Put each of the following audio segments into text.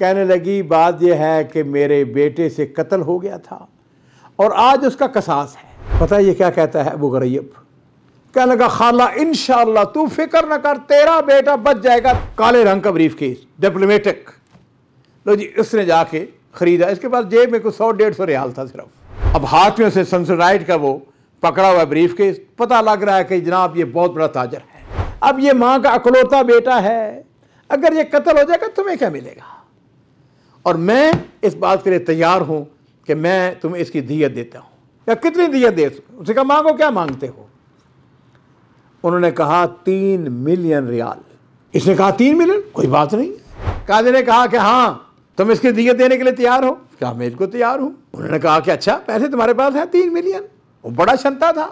कहने लगी बात यह है कि मेरे बेटे से कत्ल हो गया था और आज उसका कसास है। पता है ये क्या कहता है अबू गरीब? कहने लगा खाला इंशाअल्लाह तू फिक्र न कर, तेरा बेटा बच जाएगा। काले रंग का ब्रीफकेस डिप्लोमेटिक, लो जी उसने जाके खरीदा। इसके पास जेब में कुछ 100-150 रियाल था सिर्फ। अब हाथ में उसे सनसोनाइट का वो पकड़ा हुआ ब्रीफकेस, पता लग रहा है कि जनाब ये बहुत बड़ा ताजर है। अब ये माँ का अकलौता बेटा है, अगर ये कत्ल हो जाएगा तुम्हें क्या मिलेगा? और मैं इस बात के लिए तैयार हूं कि मैं तुम्हें इसकी दियत देता हूं। या कितनी दियत दे? उसने कहा मांगो, क्या मांगते हो? उन्होंने कहा 3 मिलियन रियाल। इसने कहा 3 मिलियन? कोई बात नहीं। काजी ने कहा कि हाँ तुम इसकी दियत देने के लिए तैयार हो? क्या मैं इसको तैयार हूं। उन्होंने कहा कि अच्छा पैसे तुम्हारे पास है 3 मिलियन। वो बड़ा शंता था।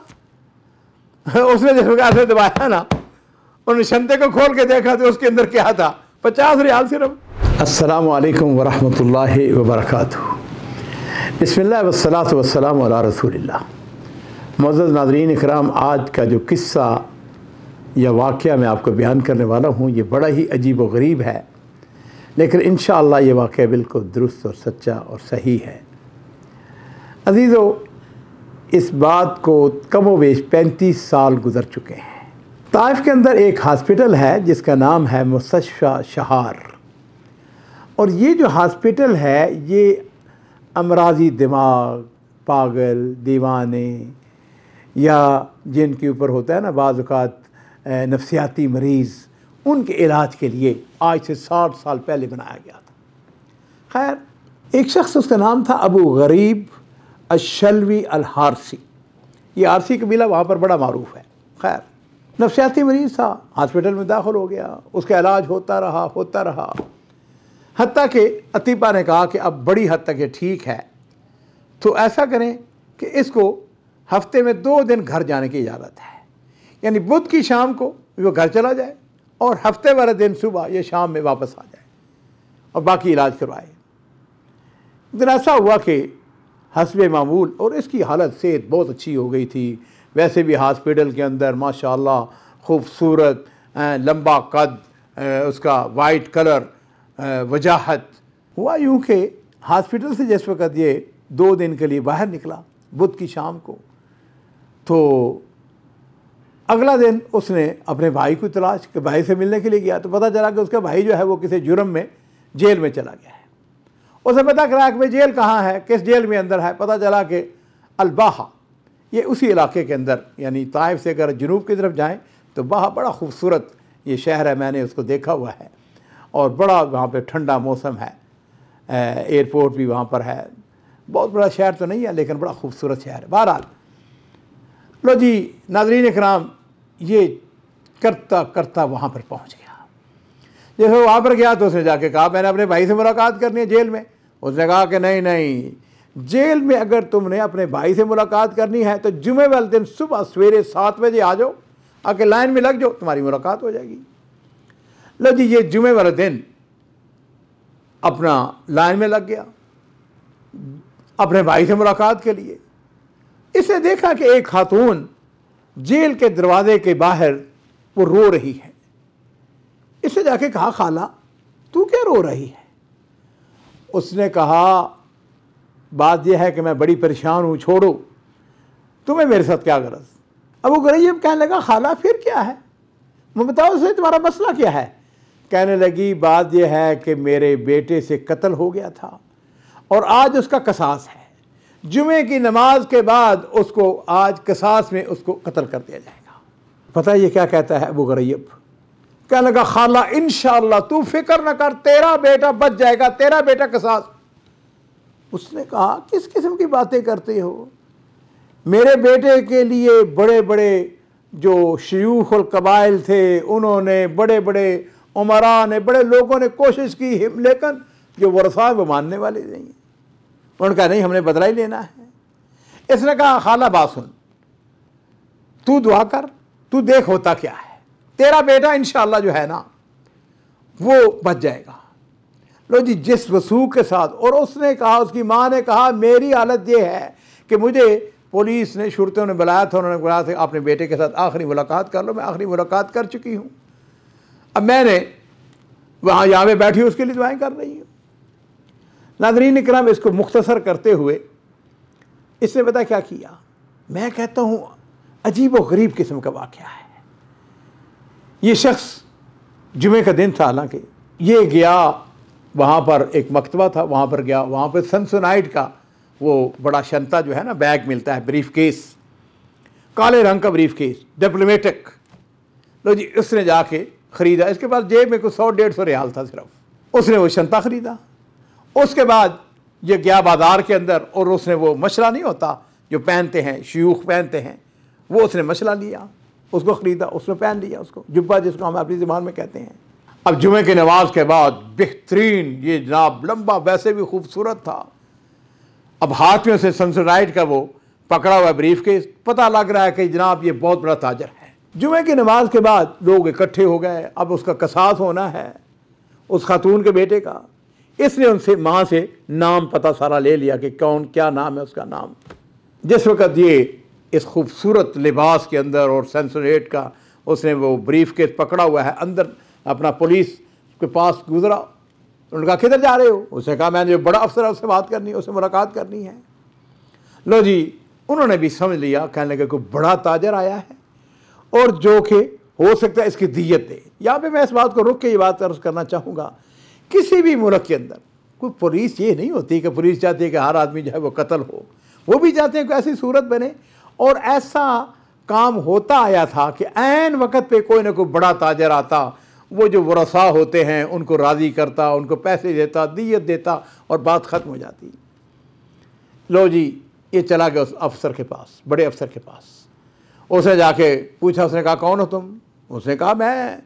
उसने जब ऐसे दबाया ना, उन्होंने शंते को खोल के देखा तो उसके अंदर क्या था? 50 रियाल सिर्फ। अस्सलामु अलैकुम वरहमतुल्लाहि वबरकातुहू। बिस्मिल्लाह वस्सलातु वस्सलामु अला रसूलिल्लाह। मुअज़्ज़ज़ नाज़रीन इकराम, आज का जो किस्सा या वाक़या मैं आपको बयान करने वाला हूँ ये बड़ा ही अजीब व गरीब है, लेकिन इंशाअल्लाह ये वाक़या बिल्कुल दुरुस्त और सच्चा और सही है। अज़ीज़ों, इस बात को कमोवेश 35 साल गुज़र चुके हैं। ताइफ के अंदर एक हॉस्पिटल है जिसका नाम है मुस्तशफ़ा शहार, और ये जो हॉस्पिटल है ये अमराज़ी दिमाग, पागल, दीवाने या जिनके ऊपर होता है ना बाज़ औक़ात नफ्सियाती मरीज़, उनके इलाज के लिए आज से 60 साल पहले बनाया गया था। खैर एक शख्स, उसका नाम था अबू गरीब अशलवी अल हारसी। ये आरसी कबीला वहाँ पर बड़ा मारूफ है। खैर नफ्सियाती मरीज़ था, हॉस्पिटल में दाखिल हो गया, उसका इलाज होता रहा हत्ता कि अतीबा ने कहा कि अब बड़ी हद तक ये ठीक है, तो ऐसा करें कि इसको हफ्ते में 2 दिन घर जाने की इजाज़त है। यानी बुध की शाम को वो घर चला जाए और हफ्ते वाले दिन सुबह या शाम में वापस आ जाए और बाकी इलाज करवाए। दिन ऐसा हुआ कि हस्बे मामूल, और इसकी हालत सेहत बहुत अच्छी हो गई थी। वैसे भी हॉस्पिटल के अंदर माशाअल्लाह खूबसूरत लंबा कद, उसका वाइट कलर, वजाहत। हुआ यूँ कि हॉस्पिटल से जिस वक़्त ये 2 दिन के लिए बाहर निकला बुध की शाम को, तो अगला दिन उसने अपने भाई को तलाश के भाई से मिलने के लिए गया, तो पता चला कि उसका भाई जो है वो किसी जुर्म में जेल में चला गया है। उसे पता कराया कि भाई जेल कहाँ है, किस जेल में अंदर है। पता चला कि अल-बाहा, ये उसी इलाके के अंदर, यानी ताइफ से अगर जनूब की तरफ जाएं तो बाहा बड़ा खूबसूरत ये शहर है, मैंने उसको देखा हुआ है, और बड़ा वहाँ पे ठंडा मौसम है, एयरपोर्ट भी वहाँ पर है। बहुत बड़ा शहर तो नहीं है लेकिन बड़ा खूबसूरत शहर है। बहरहाल लो जी नाज़रीन इकराम, ये करता करता वहाँ पर पहुँच गया। जैसे वहाँ पर गया तो उसने जाके कहा मैंने अपने भाई से मुलाकात करनी है जेल में। उसने कहा कि नहीं, जेल में अगर तुमने अपने भाई से मुलाकात करनी है तो जुमे वाले दिन सुबह सवेरे 7 बजे आ जाओ, आके लाइन में लग जाओ, तुम्हारी मुलाकात हो जाएगी। लो जी, ये जुमे वाले दिन अपना लाइन में लग गया अपने भाई से मुलाकात के लिए। इसने देखा कि एक खातून जेल के दरवाजे के बाहर वो रो रही है। इसने जाके कहा खाला तू क्या रो रही है? उसने कहा बात यह है कि मैं बड़ी परेशान हूँ, छोड़ो, तुम्हें मेरे साथ क्या गरज? अब वो गरीब कहने लगा खाला फिर क्या है, मैं बताओ उसे तुम्हारा मसला क्या है? कहने लगी बात यह है कि मेरे बेटे से कत्ल हो गया था और आज उसका कसास है। जुमे की नमाज के बाद उसको आज कसास में उसको कत्ल कर दिया जाएगा। पता है ये क्या कहता है अबू गरीब? कहने लगा खाला इंशाअल्लाह तू फिक्र न कर, तेरा बेटा बच जाएगा, तेरा बेटा कसास। उसने कहा किस किस्म की बातें करते हो? मेरे बेटे के लिए बड़े बड़े जो शयूखुल कबाइल थे, उन्होंने बड़े बड़े उमरा ने, बड़े लोगों ने कोशिश की, लेकिन जो वरसा वो मानने वाले नहीं। उन्होंने कहा नहीं, हमने बदला ही लेना है। इसने कहा खाला बात सुन, तू दुआ कर, तू देख होता क्या है, तेरा बेटा इंशाअल्लाह जो है ना वो बच जाएगा। लो जी, जिस वसूख के साथ, और उसने कहा, उसकी माँ ने कहा मेरी हालत ये है कि मुझे पुलिस ने, शुरतों ने बुलाया था, उन्होंने बुलाया था अपने बेटे के साथ आखिरी मुलाकात कर लो। मैं आखिरी मुलाकात कर चुकी हूँ, अब मैंने वहाँ यहाँ पे बैठी उसके लिए दुआएं कर रही हूँ। नाज़रीन इकराम, इसको मुख्तसर करते हुए इसने पता क्या किया, मैं कहता हूँ अजीब व गरीब किस्म का वाक़या है। ये शख्स जुमे का दिन था, हालांकि ये गया वहाँ पर, एक मकतबा था वहाँ पर गया, वहाँ पर सनसोनाइट का वो बड़ा शंता जो है ना, बैग मिलता है, ब्रीफ केस, काले रंग का ब्रीफ केस, डिप्लोमेटिक। लो जी, उसने जाके ख़रीदा। इसके पास जेब में कुछ 100-150 रियाल था सिर्फ। उसने वो शंता ख़रीदा। उसके बाद ये गया बाज़ार के अंदर और उसने वो मशला नहीं होता जो पहनते हैं, शयूख पहनते हैं, वो उसने मशला लिया, उसको ख़रीदा, उसने पहन लिया, उसको जुब्बा जिसको हम अपनी ज़बान में कहते हैं। अब जुमे की नमाज के बाद बेहतरीन, ये जनाब लंबा, वैसे भी खूबसूरत था। अब हाथ में उसे सनसोनाइट का वो पकड़ा हुआ ब्रीफ केस, पता लग रहा है कि जनाब ये बहुत बड़ा ताजर है। जुमे की नमाज के बाद लोग इकट्ठे हो गए। अब उसका कसास होना है उस खातून के बेटे का। इसने उनसे, माँ से नाम पता सारा ले लिया कि कौन क्या नाम है उसका नाम। जिस वक़्त ये इस खूबसूरत लिबास के अंदर और सनसोनाइट का उसने वो ब्रीफ केस पकड़ा हुआ है, अंदर अपना पुलिस के पास गुजरा। उन्होंने कहा किधर जा रहे हो? उसने कहा मैंने जो बड़ा अफसर है उससे बात करनी है, उससे मुलाकात करनी है। लो जी, उन्होंने भी समझ लिया, कहने लगे कोई बड़ा ताजर आया है और जो कि हो सकता है इसकी दियत दे। यहाँ पे मैं इस बात को रुक के ये बात अर्ज़ करना चाहूँगा, किसी भी मुल्क के अंदर कोई पुलिस ये नहीं होती कि पुलिस चाहती है कि हर आदमी जो है वो कत्ल हो, वो भी चाहते हैं कि ऐसी सूरत बने। और ऐसा काम होता आया था कि ऐन वक़्त पे कोई ना कोई बड़ा ताजर आता, वो जो वरसा होते हैं उनको राज़ी करता, उनको पैसे देता, दियत देता और बात ख़त्म हो जाती। लो जी, ये चला गया उस अफसर के पास, बड़े अफसर के पास। उसने जाके पूछा, उसने कहा कौन हो तुम? उसने कहा मैं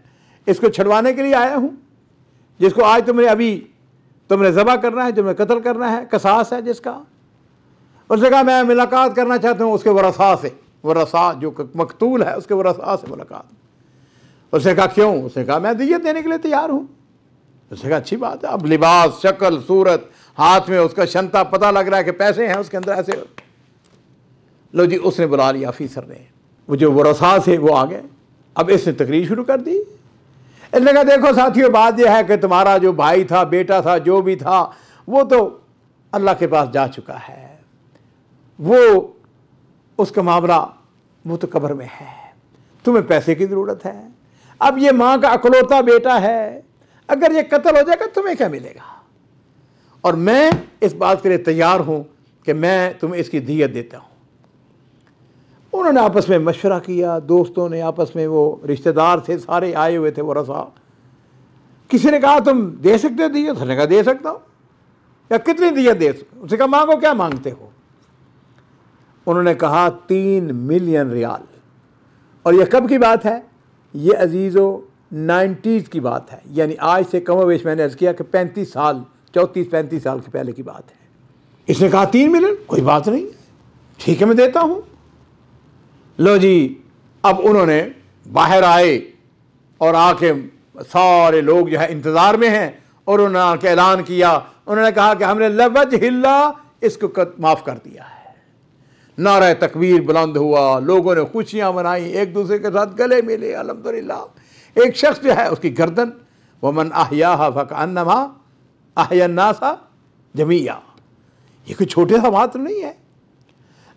इसको छुड़वाने के लिए आया हूँ, जिसको आज तुमने ज़बह करना है, जो मैं कत्ल करना है, कसास है जिसका। उसने कहा मैं मुलाकात करना चाहता हूँ उसके वरसा से, वरसा जो मकतूल है उसके वरसा से मुलाकात। उसने कहा क्यों? उसने कहा मैं दियत देने के लिए तैयार हूँ। उसने कहा अच्छी बात है। अब लिबास, शक्ल, सूरत, हाथ में उसका शंता, पता लग रहा है कि पैसे हैं उसके अंदर ऐसे। लो जी, उसने बुला लिया ऑफिसर ने, वो जो वरसा से वो आ गए। अब इसने तकरीर शुरू कर दी। इसने कहा देखो साथियों, बात यह है कि तुम्हारा जो भाई था, बेटा था, जो भी था, वो तो अल्लाह के पास जा चुका है, वो उसका मामला वो तो कब्र में है, तुम्हें पैसे की ज़रूरत है। अब ये माँ का अकलौता बेटा है, अगर ये कत्ल हो जाएगा तुम्हें क्या मिलेगा? और मैं इस बात के लिए तैयार हूँ कि मैं तुम्हें इसकी दियत देता हूँ। उन्होंने आपस में मशवरा किया, दोस्तों ने आपस में, वो रिश्तेदार थे सारे आए हुए थे वो रसा। किसी ने कहा तुम दे सकते हो दियत? उसने कहा दे सकता हूँ। या कितनी दियत दे सकते? उसने कहा मांगो, क्या मांगते हो? उन्होंने कहा 3 मिलियन रियाल। और यह कब की बात है? ये अजीज़ो 90s की बात है, यानी आज से कम वेश मैंने अर्ज़ किया कि 35 साल, 34-35 साल के पहले की बात है। इसने कहा 3 मिलियन, कोई बात नहीं, ठीक है मैं देता हूँ। लो जी, अब उन्होंने बाहर आए और आके सारे लोग जो है इंतज़ार में हैं और उन्होंने आके ऐलान किया। उन्होंने कहा कि हमने लवजहिल्ला इसको माफ़ कर दिया है। नारा तकबीर बुलंद हुआ, लोगों ने खुशियाँ मनाई, एक दूसरे के साथ गले मिले, अल्हम्दुलिल्लाह। एक शख्स जो है उसकी गर्दन, वमन अहयाहा फकअन्नमा अहया अन्नासा जमीया, ये कोई छोटे सा मात्र नहीं है।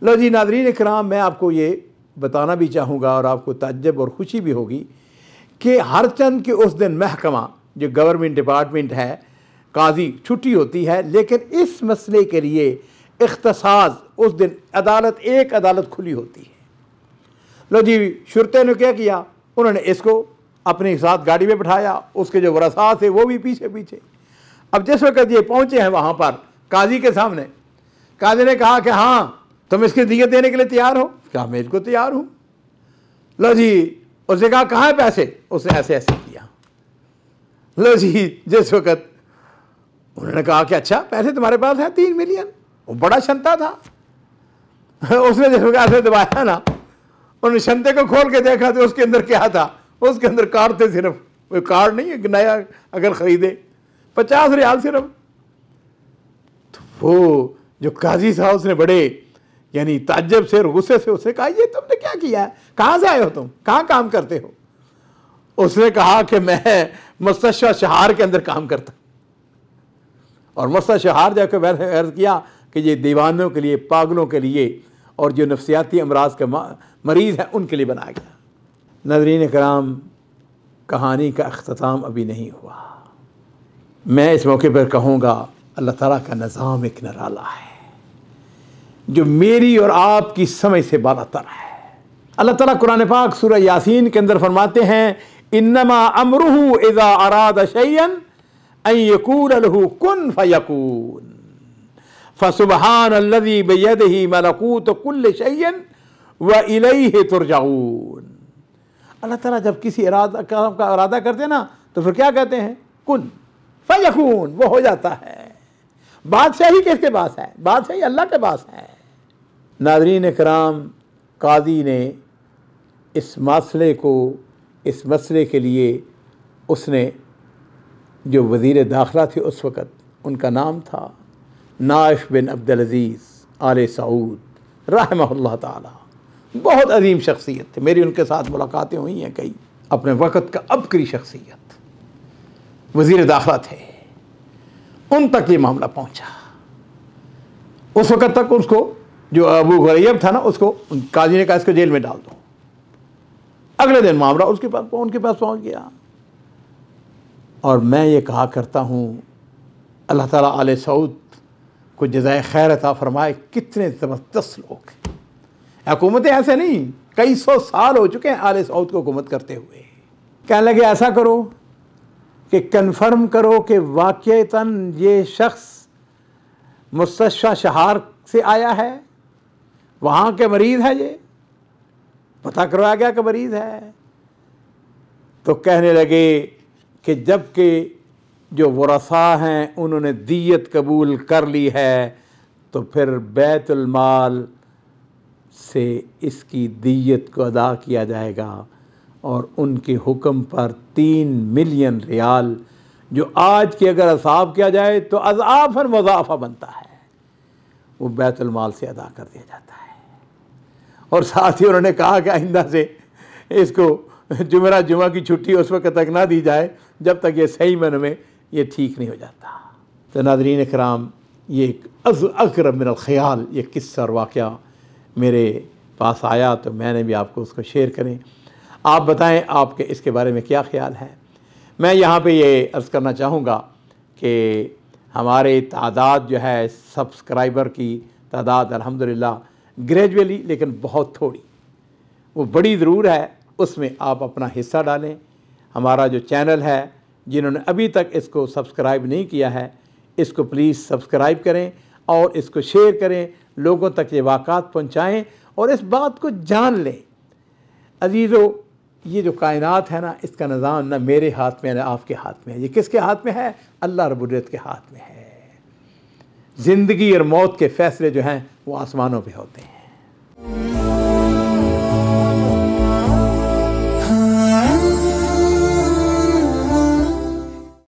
लो जी नाज़रीन इकराम, मैं आपको ये बताना भी चाहूँगा और आपको ताज्जुब और खुशी भी होगी कि हर चंद के उस दिन महकमा जो गवर्नमेंट डिपार्टमेंट है, काजी छुट्टी होती है, लेकिन इस मसले के लिए इख्तिसास उस दिन अदालत, एक अदालत खुली होती है। लो जी, शुरते ने क्या किया, उन्होंने इसको अपने साथ गाड़ी में बिठाया, उसके जो वरसा थे वो भी पीछे पीछे। अब जिस वक्त ये पहुँचे हैं वहाँ पर काजी के सामने, काजी ने कहा कि हाँ तुम इसकी दियत देने के लिए तैयार हो? क्या मैं इसको तैयार हूँ। लो जी, उसने कहा कहाँ है पैसे? उसने ऐसे ऐसे किया। लो जी, जिस वक्त उन्होंने कहा कि अच्छा पैसे तुम्हारे पास है 3 मिलियन, वो बड़ा शंता था। उसने जिस वक्त ऐसे दबाया ना, उन्होंने शंते को खोल के देखा तो उसके अंदर क्या था? उसके अंदर कार्ड थे सिर्फ, वो कार्ड नहीं है नया अगर ख़रीदे 50 रियाल सिर्फ। तो वो जो काजी साहब उसने बड़े यानी ताज्जुब से, गुस्से से उसने कहा ये तुमने क्या किया है? कहाँ से आए हो तुम? कहाँ काम करते हो? उसने कहा कि मैं मुस्तशफा शहार के अंदर काम करता। और मुस्ता शहार जाकर अर्ज़ किया कि ये दीवानों के लिए, पागलों के लिए और जो नफ्सियाती अमराज के मरीज़ हैं उनके लिए बनाया गया। नाज़रीन कराम, कहानी का अख्ताम अभी नहीं हुआ। मैं इस मौके पर कहूँगा, अल्लाह ताला का निज़ाम एक निराला है जो मेरी और आपकी समझ से बालातर है। अल्लाह ताला कुरान पाक सूरह यासीन के अंदर फरमाते हैं, इन्नमा अमरुहु इज़ा अरादा शैअन अन यकूल लहू कुन फयकून फसुबहानल्लज़ी बियदिही मलकूतु कुल्लि शैइन व इलैहि तुरजऊन। अल्लाह ताला जब किसी काम का इरादा करते हैं ना तो फिर क्या कहते हैं, कुन फयकून, वो हो जाता है। बादशाही किसके पास है? बादशाही अल्लाह के पास है। नाज़रीन कराम, काजी ने इस मसले के लिए उसने जो वज़ीर दाखिला थे उस वक़्त, उनका नाम था नाइफ बिन अब्दुल अज़ीज़ आले सऊद रहमहुल्लाह ताला। बहुत अजीम शख्सियत थे, मेरी उनके साथ मुलाकातें हुई हैं कई। अपने वक़्त का अबकरी शख्सियत, वज़ीर दाखिला थे। उन तक ये मामला पहुँचा। उस वक़्त तक उसको, जो अबू गुरैब था ना, उसको काजी ने कहा इसको जेल में डाल दो। अगले दिन मामला उनके पास पहुँच गया। और मैं ये कहा करता हूँ, अल्लाह ताला आले सऊद को जज़ाए खैर अता फरमाए। कितने ज़बरदस्त लोग हैं। हुकूमतें ऐसे नहीं, कई सौ साल हो चुके हैं आले सऊद को हुकूमत करते हुए। कहने लगे ऐसा करो कि कन्फर्म करो कि वाक़ईतन ये शख्स मुस्तशफ़ा शहार से आया है, वहाँ के मरीज़ है, ये पता करवाया गया कि मरीज़ है। तो कहने लगे कि जबकि जो वरसा हैं उन्होंने दियत कबूल कर ली है, तो फिर बैतुल माल से इसकी दियत को अदा किया जाएगा और उनके हुक्म पर 3 मिलियन रियाल, जो आज के अगर हिसाब किया जाए तो अज़ाफ़न मुज़ाफ़ा बनता है, वो बैतुल माल से अदा कर दिया जाता है। और साथ ही उन्होंने कहा कि आइंदा से इसको जुमा की छुट्टी उस वक्त तक ना दी जाए जब तक ये सही मन में ये ठीक नहीं हो जाता। तो नाज़रीन इकराम, ये एक अक़रब मिनल ख़याल ये किस्सा और वाक़या मेरे पास आया, तो मैंने भी आपको उसको शेयर करें। आप बताएं आपके इसके बारे में क्या ख्याल है। मैं यहाँ पे ये अर्ज़ करना चाहूँगा कि हमारे तादाद जो है, सब्सक्राइबर की तादाद अल्हम्दुलिल्लाह ग्रेजुअली, लेकिन बहुत थोड़ी, वो बड़ी ज़रूर है, उसमें आप अपना हिस्सा डालें। हमारा जो चैनल है, जिन्होंने अभी तक इसको सब्सक्राइब नहीं किया है, इसको प्लीज़ सब्सक्राइब करें और इसको शेयर करें, लोगों तक ये वाक़ात पहुँचाएँ और इस बात को जान लें। अजीज़ों, ये जो कायनात है ना, इसका निज़ाम ना मेरे हाथ में ना आपके हाथ में है। ये किसके हाथ में है? अल्लाह रब्बुल इज़्ज़त के हाथ में है। ज़िंदगी और मौत के फ़ैसले जो हैं वो आसमानों पे होते हैं।